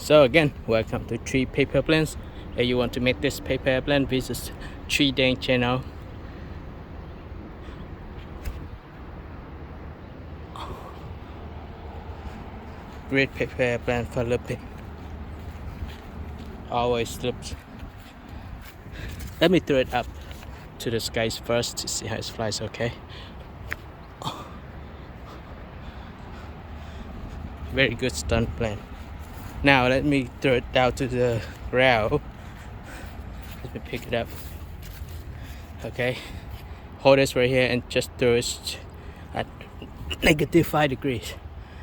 So again, welcome to 3 paper planes. If you want to make this paper plane, visit TriKdanG channel. Great paper plane for looping. Always loops. Let me throw it up to the skies first to see how it flies, okay? Very good stunt plane. Now let me throw it down to the ground. Let me pick it up. Okay, hold this right here and just throw it at -5 degrees.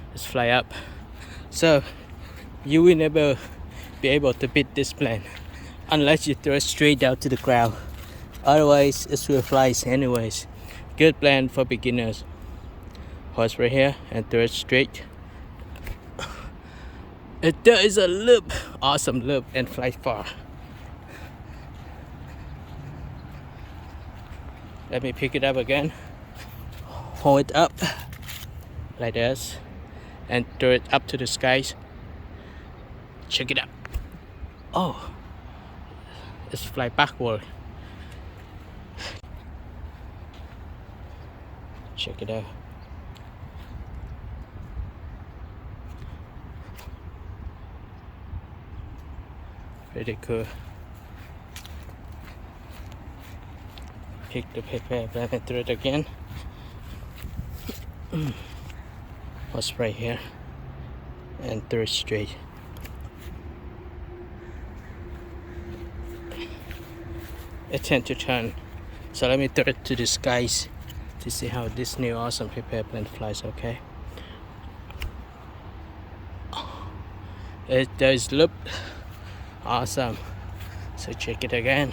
Let's fly up. So you will never be able to beat this plane unless you throw it straight down to the ground. Otherwise it will fly anyways. Good plane for beginners. Hold it right here and throw it straight. It does a loop, awesome loop, and fly far. Let me pick it up again. Hold it up like this and throw it up to the skies. Check it out. Oh, it's fly backward. Check it out. Pretty cool. Pick the paper plane and throw it again. What's right here? And throw it straight. It tends to turn. So let me throw it to the skies to see how this new awesome paper plane flies, okay? It does loop. Awesome. So check it again.